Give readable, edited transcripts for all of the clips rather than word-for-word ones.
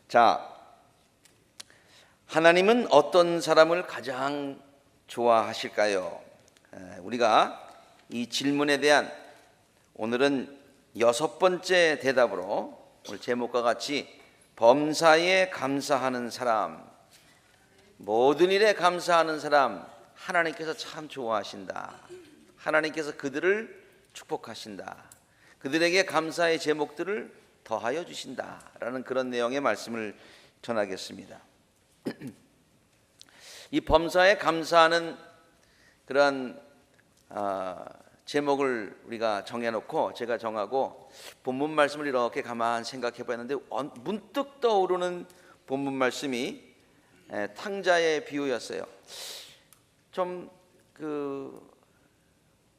자, 하나님은 어떤 사람을 가장 좋아하실까요? 우리가 이 질문에 대한 오늘은 6번째 대답으로 오늘 제목과 같이 범사에 감사하는 사람, 모든 일에 감사하는 사람, 하나님께서 참 좋아하신다. 하나님께서 그들을 축복하신다. 그들에게 감사의 제목들을 더하여 주신다라는 그런 내용의 말씀을 전하겠습니다. 이 범사에 감사하는 그런 제목을 우리가 정해놓고 제가 정하고 본문 말씀을 이렇게 가만 생각해 봤는데 문득 떠오르는 본문 말씀이 탕자의 비유였어요. 좀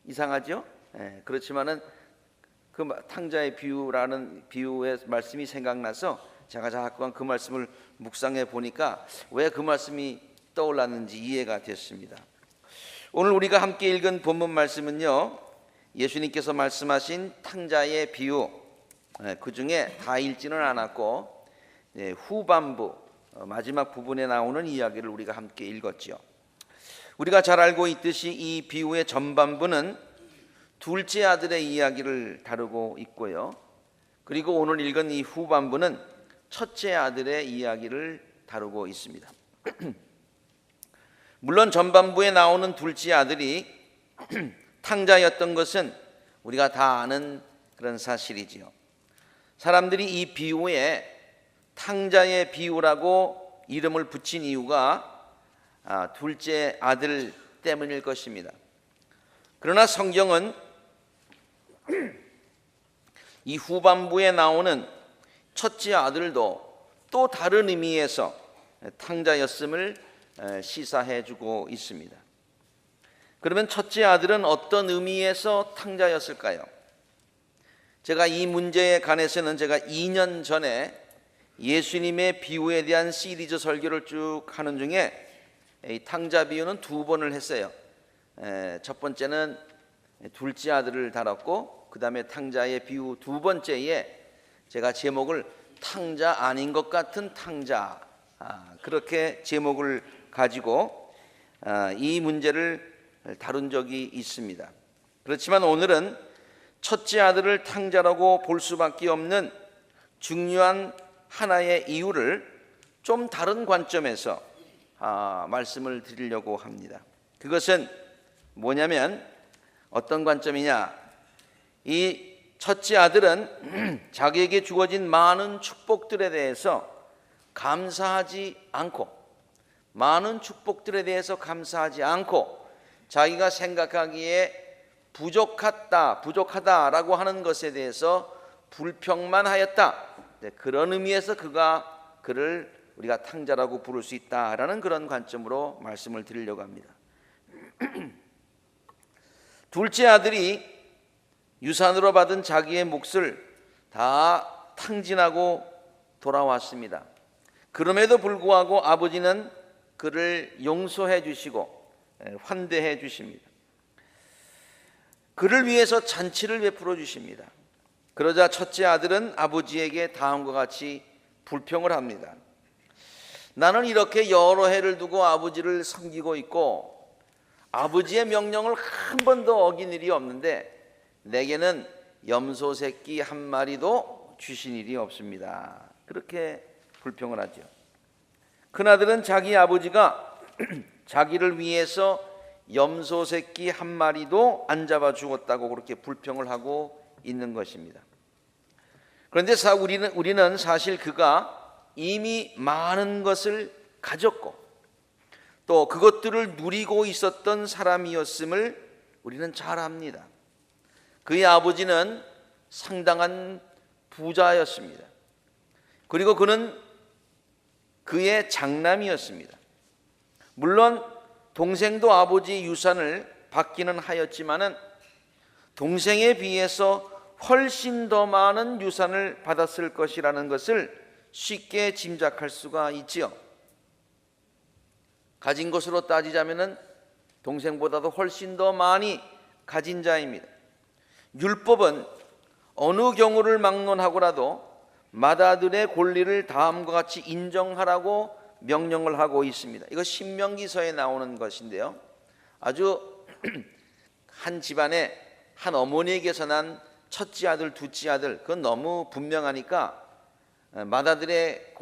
이상하죠? 그렇지만은 그 탕자의 비유라는 비유의 말씀이 생각나서 제가 자꾸만 그 말씀을 묵상해 보니까 왜 그 말씀이 떠올랐는지 이해가 됐습니다. 오늘 우리가 함께 읽은 본문 말씀은요, 예수님께서 말씀하신 탕자의 비유, 그 중에 다 읽지는 않았고 후반부 마지막 부분에 나오는 이야기를 우리가 함께 읽었지요. 우리가 잘 알고 있듯이 이 비유의 전반부는 둘째 아들의 이야기를 다루고 있고요, 그리고 오늘 읽은 이 후반부는 첫째 아들의 이야기를 다루고 있습니다. 물론 전반부에 나오는 둘째 아들이 탕자였던 것은 우리가 다 아는 그런 사실이지요. 사람들이 이 비유에 탕자의 비유라고 이름을 붙인 이유가 둘째 아들 때문일 것입니다. 그러나 성경은 이 후반부에 나오는 첫째 아들도 또 다른 의미에서 탕자였음을 시사해 주고 있습니다. 그러면 첫째 아들은 어떤 의미에서 탕자였을까요? 제가 이 문제에 관해서는 제가 2년 전에 예수님의 비유에 대한 시리즈 설교를 쭉 하는 중에 이 탕자 비유는 2번을 했어요. 첫 번째는 둘째 아들을 다뤘고, 그 다음에 탕자의 비유 2번째에 제가 제목을 탕자 아닌 것 같은 탕자, 그렇게 제목을 가지고 이 문제를 다룬 적이 있습니다. 그렇지만 오늘은 첫째 아들을 탕자라고 볼 수밖에 없는 중요한 하나의 이유를 좀 다른 관점에서 말씀을 드리려고 합니다. 그것은 뭐냐면 어떤 관점이냐, 이 첫째 아들은 자기에게 주어진 많은 축복들에 대해서 감사하지 않고, 많은 축복들에 대해서 감사하지 않고 자기가 생각하기에 부족하다라고 하는 것에 대해서 불평만 하였다. 그런 의미에서 그를 우리가 탕자라고 부를 수 있다라는 그런 관점으로 말씀을 드리려고 합니다. 둘째 아들이 유산으로 받은 자기의 몫을 다 탕진하고 돌아왔습니다. 그럼에도 불구하고 아버지는 그를 용서해 주시고 환대해 주십니다. 그를 위해서 잔치를 베풀어 주십니다. 그러자 첫째 아들은 아버지에게 다음과 같이 불평을 합니다. 나는 이렇게 여러 해를 두고 아버지를 섬기고 있고 아버지의 명령을 한 번도 어긴 일이 없는데 내게는 염소 새끼 한 마리도 주신 일이 없습니다. 그렇게 불평을 하죠. 큰아들은 자기 아버지가 자기를 위해서 염소 새끼 한 마리도 안 잡아 주었다고 그렇게 불평을 하고 있는 것입니다. 그런데 우리는 사실 그가 이미 많은 것을 가졌고 또 그것들을 누리고 있었던 사람이었음을 우리는 잘 압니다. 그의 아버지는 상당한 부자였습니다. 그리고 그는 그의 장남이었습니다. 물론 동생도 아버지 유산을 받기는 하였지만은 동생에 비해서 훨씬 더 많은 유산을 받았을 것이라는 것을 쉽게 짐작할 수가 있지요. 가진 것으로 따지자면은 동생보다도 훨씬 더 많이 가진 자입니다. 율법은 어느 경우를 막론하고라도 맏아들의 권리를 다음과 같이 인정하라고 명령을 하고 있습니다. 이거 신명기서에 나오는 것인데요. 아주 한 집안에 한 어머니에게서 난 첫째 아들, 둘째 아들, 그건 너무 분명하니까 맏아들의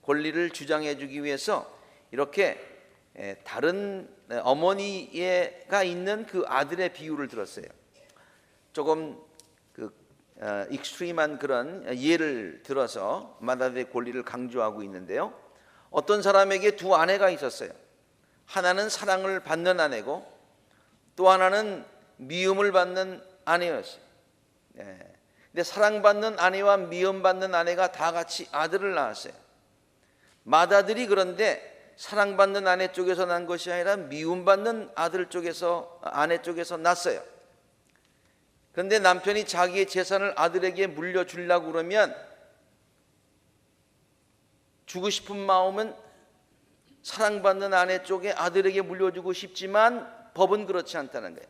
권리를 주장해 주기 위해서 이렇게 다른 어머니가 있는 그 아들의 비유를 들었어요. 조금 익스트림한 그런 예를 들어서 맏아들의 권리를 강조하고 있는데요. 어떤 사람에게 두 아내가 있었어요. 하나는 사랑을 받는 아내고 또 하나는 미움을 받는 아내였어요. 근데 사랑받는 아내와 미움받는 아내가 다 같이 아들을 낳았어요. 맏아들이 그런데 사랑받는 아내 쪽에서 난 것이 아니라 미움받는 아내 쪽에서 났어요. 그런데 남편이 자기의 재산을 아들에게 물려주려고 그러면 주고 싶은 마음은 사랑받는 아내 쪽에 아들에게 물려주고 싶지만 법은 그렇지 않다는 거예요.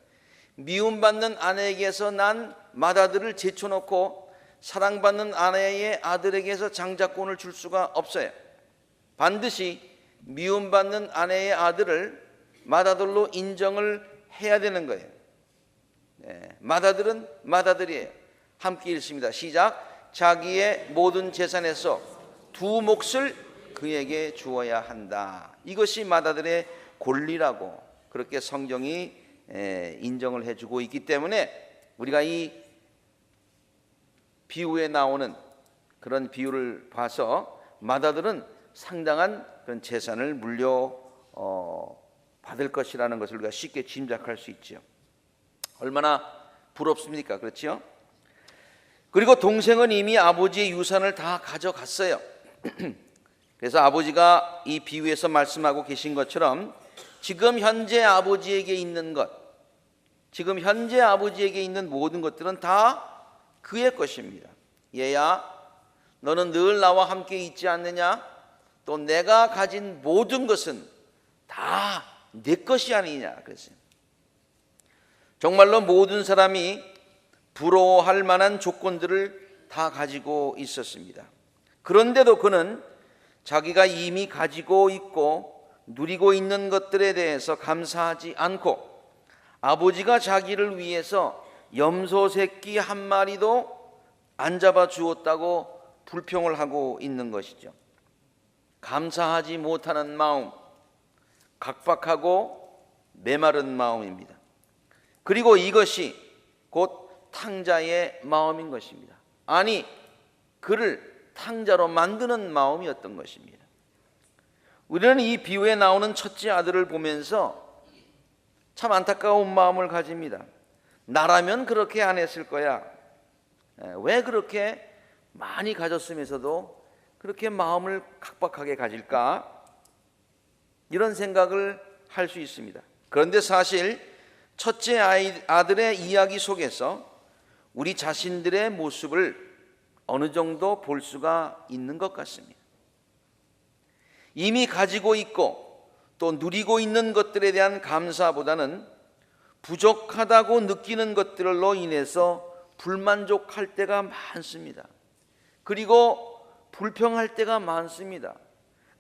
미움받는 아내에게서 난 맏아들을 제쳐놓고 사랑받는 아내의 아들에게서 장자권을 줄 수가 없어요. 반드시 미움받는 아내의 아들을 맏아들로 인정을 해야 되는 거예요. 맏아들은 맏아들이에요. 함께 읽습니다. 시작. 자기의 모든 재산에서 두 몫을 그에게 주어야 한다. 이것이 맏아들의 권리라고 그렇게 성경이 인정을 해주고 있기 때문에 우리가 이 비유에 나오는 그런 비유를 봐서 맏아들은 상당한 그런 재산을 받을 것이라는 것을 우리가 쉽게 짐작할 수 있죠. 얼마나 부럽습니까? 그렇죠? 그리고 동생은 이미 아버지의 유산을 다 가져갔어요. 그래서 아버지가 이 비유에서 말씀하고 계신 것처럼 지금 현재 아버지에게 있는 것, 지금 현재 아버지에게 있는 모든 것들은 다 그의 것입니다. 얘야, 너는 늘 나와 함께 있지 않느냐? 또 내가 가진 모든 것은 다 내 것이 아니냐 그랬어요. 정말로 모든 사람이 부러워할 만한 조건들을 다 가지고 있었습니다. 그런데도 그는 자기가 이미 가지고 있고 누리고 있는 것들에 대해서 감사하지 않고 아버지가 자기를 위해서 염소 새끼 한 마리도 안 잡아 주었다고 불평을 하고 있는 것이죠. 감사하지 못하는 마음, 각박하고 메마른 마음입니다. 그리고 이것이 곧 탕자의 마음인 것입니다. 아니, 그를 탕자로 만드는 마음이었던 것입니다. 우리는 이 비유에 나오는 첫째 아들을 보면서 참 안타까운 마음을 가집니다. 나라면 그렇게 안 했을 거야. 왜 그렇게 많이 가졌으면서도 그렇게 마음을 각박하게 가질까? 이런 생각을 할 수 있습니다. 그런데 사실 첫째 아들의 이야기 속에서 우리 자신들의 모습을 어느 정도 볼 수가 있는 것 같습니다. 이미 가지고 있고 또 누리고 있는 것들에 대한 감사보다는 부족하다고 느끼는 것들로 인해서 불만족할 때가 많습니다. 그리고 불평할 때가 많습니다.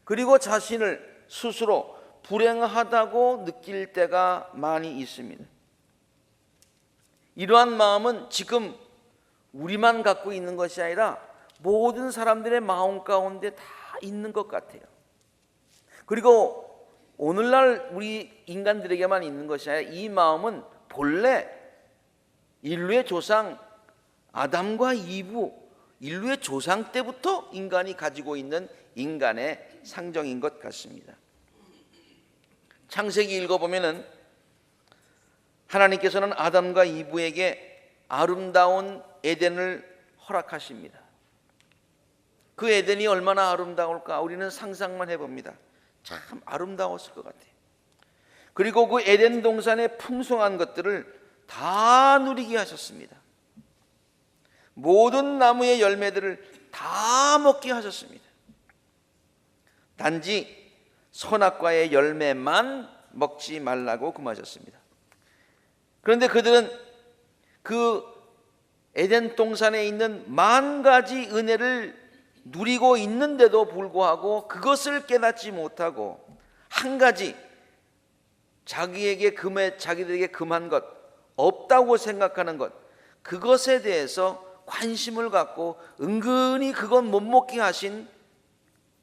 그리고 자신을 스스로 불행하다고 느낄 때가 많이 있습니다. 이러한 마음은 지금 우리만 갖고 있는 것이 아니라 모든 사람들의 마음 가운데 다 있는 것 같아요. 그리고 오늘날 우리 인간들에게만 있는 것이 아니라 이 마음은 본래 인류의 조상 아담과 이브, 인류의 조상 때부터 인간이 가지고 있는 인간의 상정인 것 같습니다. 창세기 읽어보면은 하나님께서는 아담과 이브에게 아름다운 에덴을 허락하십니다. 그 에덴이 얼마나 아름다울까 우리는 상상만 해봅니다. 참 아름다웠을 것 같아요. 그리고 그 에덴 동산의 풍성한 것들을 다 누리게 하셨습니다. 모든 나무의 열매들을 다 먹게 하셨습니다. 단지 선악과의 열매만 먹지 말라고 금하셨습니다. 그런데 그들은 그 에덴 동산에 있는 만 가지 은혜를 누리고 있는데도 불구하고 그것을 깨닫지 못하고 한 가지 자기들에게 금한 것, 없다고 생각하는 것, 그것에 대해서 관심을 갖고 은근히 그건 못 먹게 하신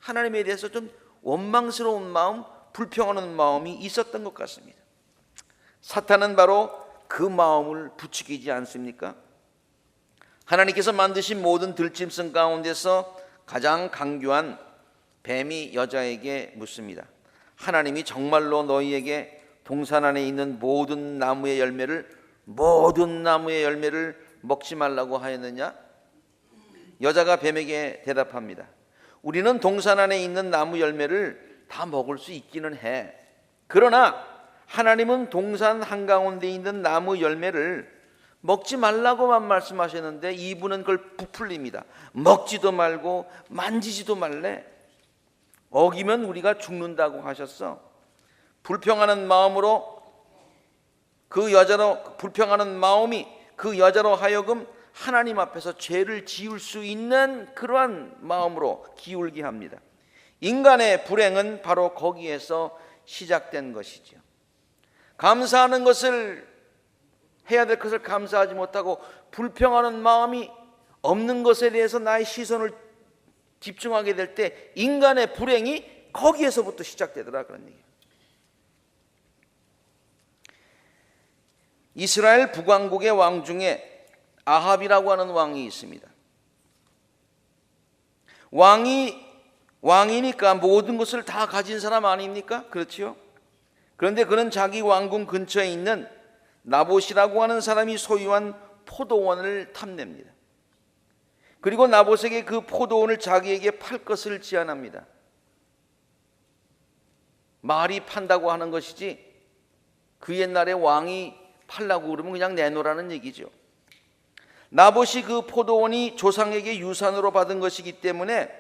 하나님에 대해서 좀 원망스러운 마음, 불평하는 마음이 있었던 것 같습니다. 사탄은 바로 그 마음을 부추기지 않습니까? 하나님께서 만드신 모든 들짐승 가운데서 가장 강교한 뱀이 여자에게 묻습니다. 하나님이 정말로 너희에게 동산 안에 있는 모든 나무의 열매를 먹지 말라고 하였느냐? 여자가 뱀에게 대답합니다. 우리는 동산 안에 있는 나무 열매를 다 먹을 수 있기는 해. 그러나 하나님은 동산 한가운데 있는 나무 열매를 먹지 말라고만 말씀하셨는데 이분은 그걸 부풀립니다. 먹지도 말고 만지지도 말래. 어기면 우리가 죽는다고 하셨어. 불평하는 마음으로 불평하는 마음이 그 여자로 하여금 하나님 앞에서 죄를 지을 수 있는 그러한 마음으로 기울게 합니다. 인간의 불행은 바로 거기에서 시작된 것이죠. 감사하는 것을 해야 될 것을 감사하지 못하고 불평하는 마음이 없는 것에 대해서 나의 시선을 집중하게 될 때 인간의 불행이 거기에서부터 시작되더라 그런 얘기예요. 이스라엘 북왕국의 왕 중에 아합이라고 하는 왕이 있습니다. 왕이니까 모든 것을 다 가진 사람 아닙니까? 그렇지요? 그런데 그는 자기 왕궁 근처에 있는 나봇이라고 하는 사람이 소유한 포도원을 탐냅니다. 그리고 나봇에게 그 포도원을 자기에게 팔 것을 제안합니다. 말이 판다고 하는 것이지 그 옛날에 왕이 팔라고 그러면 그냥 내놓으라는 얘기죠. 나봇이 그 포도원이 조상에게 유산으로 받은 것이기 때문에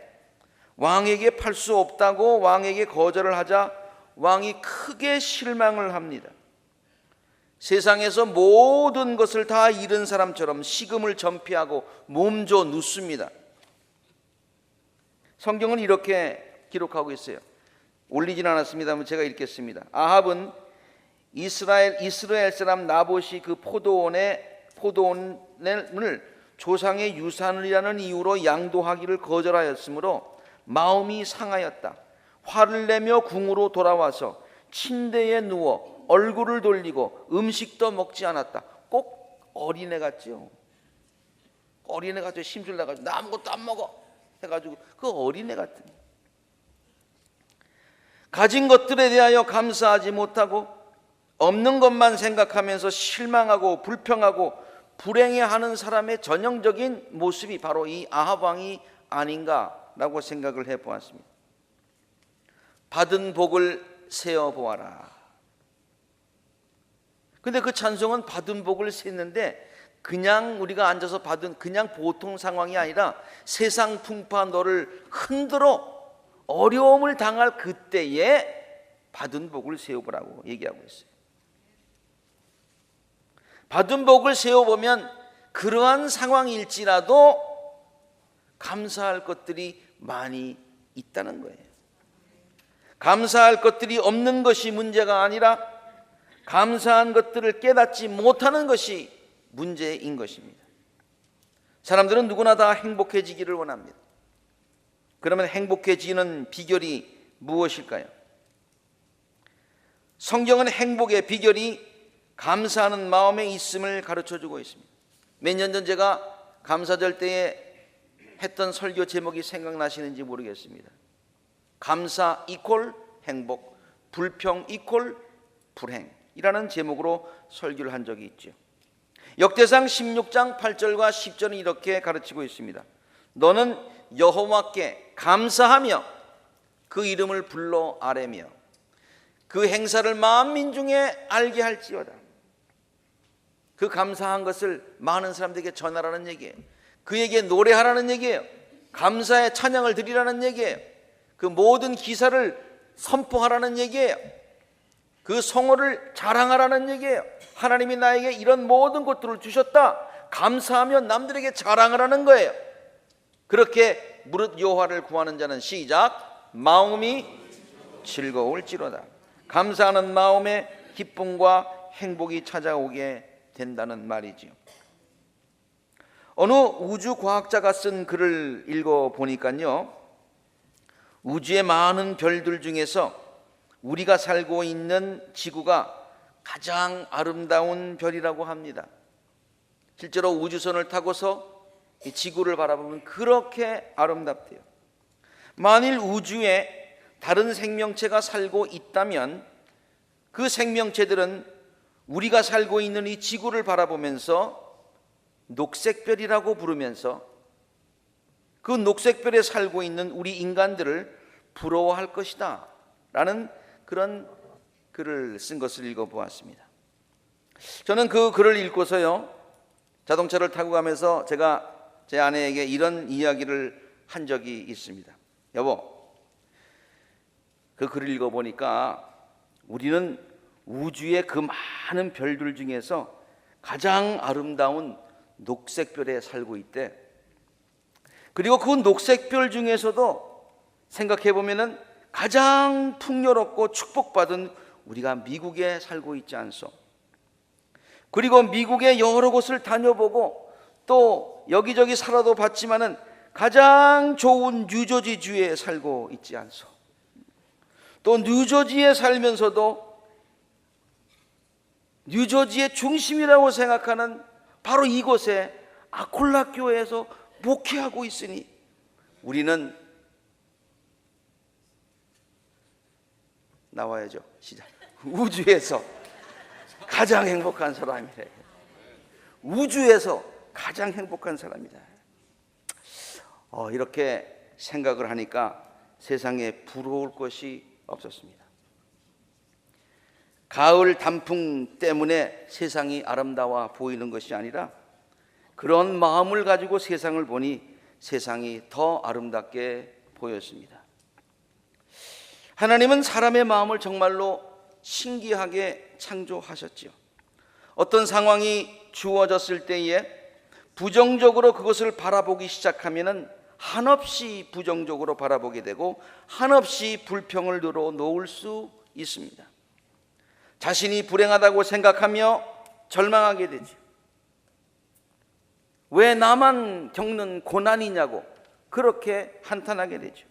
왕에게 팔 수 없다고 왕에게 거절을 하자 왕이 크게 실망을 합니다. 세상에서 모든 것을 다 잃은 사람처럼 식음을 전폐하고 몸져 눕습니다. 성경은 이렇게 기록하고 있어요. 올리진 않았습니다만 제가 읽겠습니다. 아합은 이스라엘 사람 나봇이 그 포도원을 조상의 유산이라는 이유로 양도하기를 거절하였으므로 마음이 상하였다. 화를 내며 궁으로 돌아와서 침대에 누워 얼굴을 돌리고 음식도 먹지 않았다. 꼭 어린애 같죠. 어린애 같죠. 심술 나가지고 나 아무것도 안 먹어 해가지고 그 어린애 같은. 가진 것들에 대하여 감사하지 못하고 없는 것만 생각하면서 실망하고 불평하고 불행해하는 사람의 전형적인 모습이 바로 이 아합 왕이 아닌가라고 생각을 해보았습니다. 받은 복을 세어보아라. 근데 그 찬송은 받은 복을 셌는데 그냥 우리가 앉아서 받은 그냥 보통 상황이 아니라 세상 풍파 너를 흔들어 어려움을 당할 그때에 받은 복을 세워보라고 얘기하고 있어요. 받은 복을 세워보면 그러한 상황일지라도 감사할 것들이 많이 있다는 거예요. 감사할 것들이 없는 것이 문제가 아니라 감사한 것들을 깨닫지 못하는 것이 문제인 것입니다. 사람들은 누구나 다 행복해지기를 원합니다. 그러면 행복해지는 비결이 무엇일까요? 성경은 행복의 비결이 감사하는 마음에 있음을 가르쳐주고 있습니다. 몇 년 전 제가 감사절 때에 했던 설교 제목이 생각나시는지 모르겠습니다. 감사 이퀄 행복, 불평 이퀄 불행이라는 제목으로 설교를 한 적이 있죠. 역대상 16장 8절과 10절은 이렇게 가르치고 있습니다. 너는 여호와께 감사하며 그 이름을 불러 아뢰며 그 행사를 만민 중에 알게 할지어다. 그 감사한 것을 많은 사람들에게 전하라는 얘기예요. 그에게 노래하라는 얘기예요. 감사의 찬양을 드리라는 얘기예요. 그 모든 기사를 선포하라는 얘기예요. 그 성호를 자랑하라는 얘기예요. 하나님이 나에게 이런 모든 것들을 주셨다. 감사하며 남들에게 자랑을 하는 거예요. 그렇게 무릇 여호와를 구하는 자는 시작 마음이 즐거울지로다. 감사하는 마음에 기쁨과 행복이 찾아오게 된다는 말이지요. 어느 우주 과학자가 쓴 글을 읽어 보니까요, 우주의 많은 별들 중에서 우리가 살고 있는 지구가 가장 아름다운 별이라고 합니다. 실제로 우주선을 타고서 이 지구를 바라보면 그렇게 아름답대요. 만일 우주에 다른 생명체가 살고 있다면 그 생명체들은 우리가 살고 있는 이 지구를 바라보면서 녹색별이라고 부르면서 그 녹색별에 살고 있는 우리 인간들을 부러워할 것이다 라는 그런 글을 쓴 것을 읽어보았습니다. 저는 그 글을 읽고서요, 자동차를 타고 가면서 제가 제 아내에게 이런 이야기를 한 적이 있습니다. 여보, 그 글을 읽어보니까 우리는 우주의 그 많은 별들 중에서 가장 아름다운 녹색별에 살고 있대. 그리고 그 녹색별 중에서도 생각해 보면은 가장 풍요롭고 축복받은 우리가 미국에 살고 있지 않소. 그리고 미국의 여러 곳을 다녀보고 또 여기저기 살아도 봤지만은 가장 좋은 뉴저지주에 살고 있지 않소. 또 뉴저지에 살면서도 뉴저지의 중심이라고 생각하는 바로 이곳에 아콜라 교회에서 목회하고 있으니 우리는 나와야죠. 시작. 우주에서 가장 행복한 사람이래. 우주에서 가장 행복한 사람이다. 이렇게 생각을 하니까 세상에 부러울 것이 없었습니다. 가을 단풍 때문에 세상이 아름다워 보이는 것이 아니라 그런 마음을 가지고 세상을 보니 세상이 더 아름답게 보였습니다. 하나님은 사람의 마음을 정말로 신기하게 창조하셨지요. 어떤 상황이 주어졌을 때에 부정적으로 그것을 바라보기 시작하면은 한없이 부정적으로 바라보게 되고 한없이 불평을 늘어놓을 수 있습니다. 자신이 불행하다고 생각하며 절망하게 되죠. 왜 나만 겪는 고난이냐고 그렇게 한탄하게 되죠.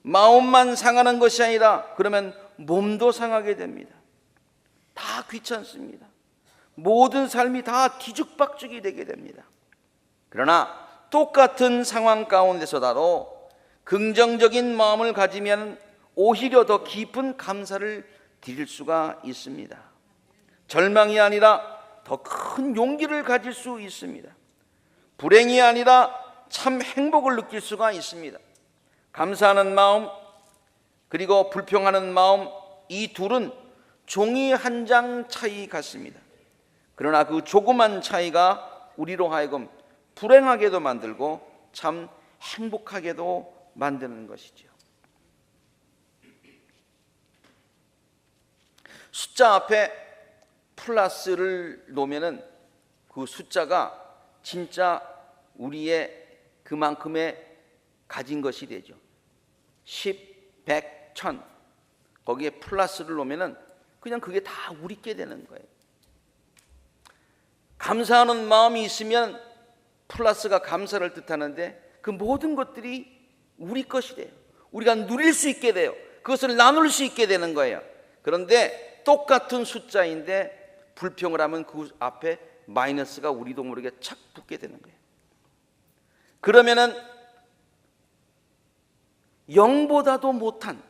마음만 상하는 것이 아니라 그러면 몸도 상하게 됩니다. 다 귀찮습니다. 모든 삶이 다 뒤죽박죽이 되게 됩니다. 그러나 똑같은 상황 가운데서라도 긍정적인 마음을 가지면 오히려 더 깊은 감사를 드릴 수가 있습니다. 절망이 아니라 더 큰 용기를 가질 수 있습니다. 불행이 아니라 참 행복을 느낄 수가 있습니다. 감사하는 마음 그리고 불평하는 마음, 이 둘은 종이 한 장 차이 같습니다. 그러나 그 조그만 차이가 우리로 하여금 불행하게도 만들고 참 행복하게도 만드는 것이죠. 숫자 앞에 플러스를 놓으면은 그 숫자가 진짜 우리의 그만큼의 가진 것이 되죠. 10, 100, 1000 거기에 플러스를 놓으면은 그냥 그게 다 우리께 되는 거예요. 감사하는 마음이 있으면 플러스가 감사를 뜻하는데 그 모든 것들이 우리 것이 돼요. 우리가 누릴 수 있게 돼요. 그것을 나눌 수 있게 되는 거예요. 그런데 똑같은 숫자인데 불평을 하면 그 앞에 마이너스가 우리도 모르게 착 붙게 되는 거예요. 그러면은 0보다도 못한,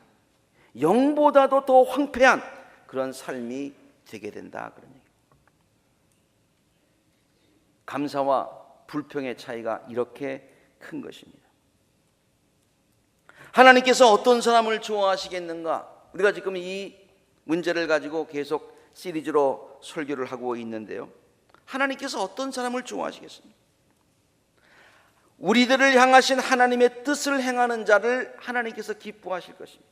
0보다도 더 황폐한 그런 삶이 되게 된다 그런 얘기예요. 감사와 불평의 차이가 이렇게 큰 것입니다. 하나님께서 어떤 사람을 좋아하시겠는가? 우리가 지금 이 문제를 가지고 계속 시리즈로 설교를 하고 있는데요. 하나님께서 어떤 사람을 좋아하시겠습니까? 우리들을 향하신 하나님의 뜻을 행하는 자를 하나님께서 기뻐하실 것입니다.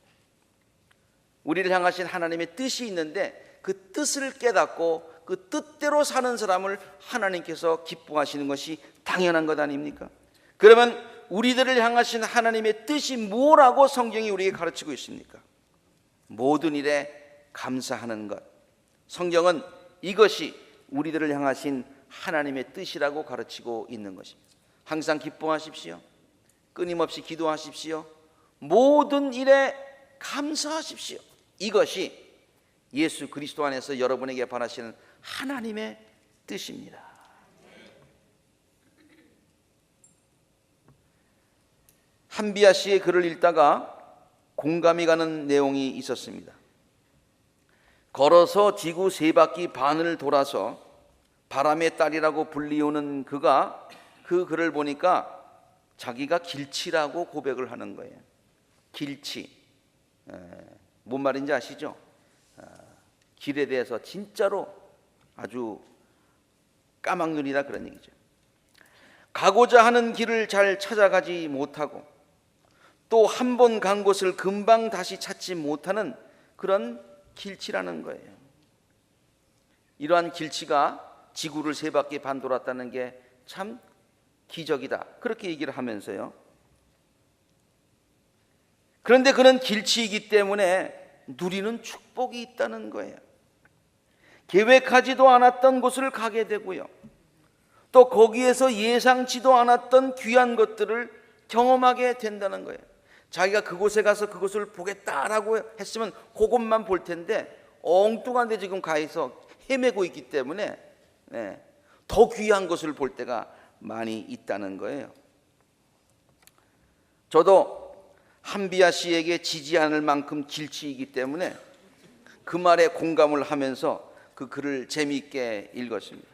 우리를 향하신 하나님의 뜻이 있는데 그 뜻을 깨닫고 그 뜻대로 사는 사람을 하나님께서 기뻐하시는 것이 당연한 것 아닙니까? 그러면 우리들을 향하신 하나님의 뜻이 뭐라고 성경이 우리에게 가르치고 있습니까? 모든 일에 감사하는 것. 성경은 이것이 우리들을 향하신 하나님의 뜻이라고 가르치고 있는 것입니다. 항상 기뻐하십시오. 끊임없이 기도하십시오. 모든 일에 감사하십시오. 이것이 예수 그리스도 안에서 여러분에게 바라시는 하나님의 뜻입니다. 한비아 씨의 글을 읽다가 공감이 가는 내용이 있었습니다. 걸어서 지구 세 바퀴 반을 돌아서 바람의 딸이라고 불리우는 그가 그 글을 보니까 자기가 길치라고 고백을 하는 거예요. 길치. 뭔 말인지 아시죠? 길에 대해서 진짜로 아주 까막눈이다 그런 얘기죠. 가고자 하는 길을 잘 찾아가지 못하고 또 한 번 간 곳을 금방 다시 찾지 못하는 그런 길치라는 거예요. 이러한 길치가 지구를 세 바퀴 반 돌았다는 게 참 기적이다, 그렇게 얘기를 하면서요. 그런데 그는 길치이기 때문에 누리는 축복이 있다는 거예요. 계획하지도 않았던 곳을 가게 되고요, 또 거기에서 예상치도 않았던 귀한 것들을 경험하게 된다는 거예요. 자기가 그곳에 가서 그곳을 보겠다라고 했으면 그것만 볼 텐데 엉뚱한 데 지금 가서 헤매고 있기 때문에 더 귀한 것을 볼 때가 많이 있다는 거예요. 저도 한비아 씨에게 지지 않을 만큼 길치이기 때문에 그 말에 공감을 하면서 그 글을 재미있게 읽었습니다.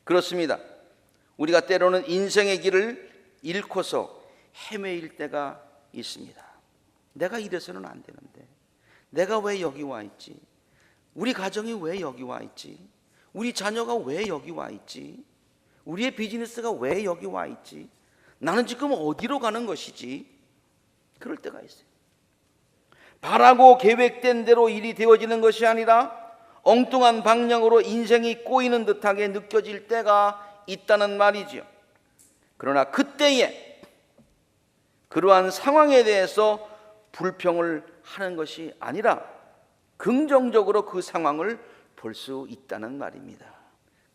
그렇습니다. 우리가 때로는 인생의 길을 잃고서 헤매일 때가 있습니다. 내가 이래서는 안 되는데, 내가 왜 여기 와 있지? 우리 가정이 왜 여기 와 있지? 우리 자녀가 왜 여기 와 있지? 우리의 비즈니스가 왜 여기 와 있지? 나는 지금 어디로 가는 것이지? 그럴 때가 있어요. 바라고 계획된 대로 일이 되어지는 것이 아니라 엉뚱한 방향으로 인생이 꼬이는 듯하게 느껴질 때가 있다는 말이지요. 그러나 그때에 그러한 상황에 대해서 불평을 하는 것이 아니라 긍정적으로 그 상황을 볼 수 있다는 말입니다.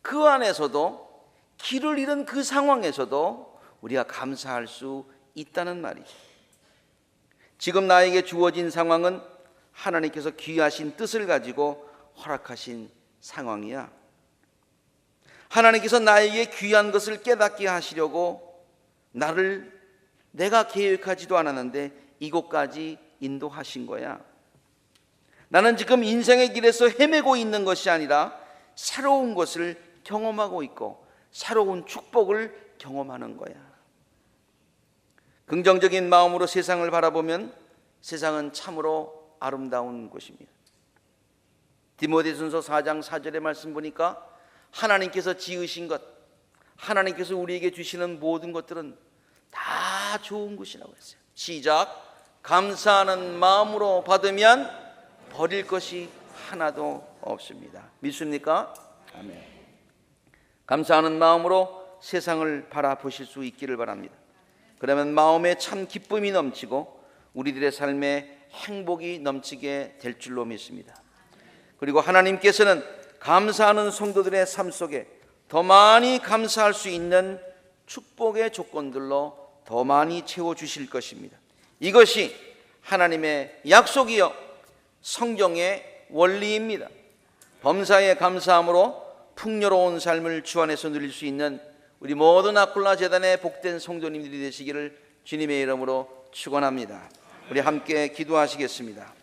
그 안에서도, 길을 잃은 그 상황에서도 우리가 감사할 수 있다는 말이죠. 지금 나에게 주어진 상황은 하나님께서 귀하신 뜻을 가지고 허락하신 상황이야. 하나님께서 나에게 귀한 것을 깨닫게 하시려고 나를 내가 계획하지도 않았는데 이곳까지 인도하신 거야. 나는 지금 인생의 길에서 헤매고 있는 것이 아니라 새로운 것을 경험하고 있고 새로운 축복을 경험하는 거야. 긍정적인 마음으로 세상을 바라보면 세상은 참으로 아름다운 곳입니다. 디모데전서 4장 4절의 말씀 보니까 하나님께서 지으신 것, 하나님께서 우리에게 주시는 모든 것들은 다 좋은 것이라고 했어요. 시작. 감사하는 마음으로 받으면 버릴 것이 하나도 없습니다. 믿습니까? 아멘. 감사하는 마음으로 세상을 바라보실 수 있기를 바랍니다. 그러면 마음에 참 기쁨이 넘치고 우리들의 삶에 행복이 넘치게 될 줄로 믿습니다. 그리고 하나님께서는 감사하는 성도들의 삶 속에 더 많이 감사할 수 있는 축복의 조건들로 더 많이 채워주실 것입니다. 이것이 하나님의 약속이요 성경의 원리입니다. 범사에 감사함으로 풍요로운 삶을 주 안에서 누릴 수 있는 우리 모든 아쿨라 재단의 복된 성도님들이 되시기를 주님의 이름으로 축원합니다. 우리 함께 기도하시겠습니다.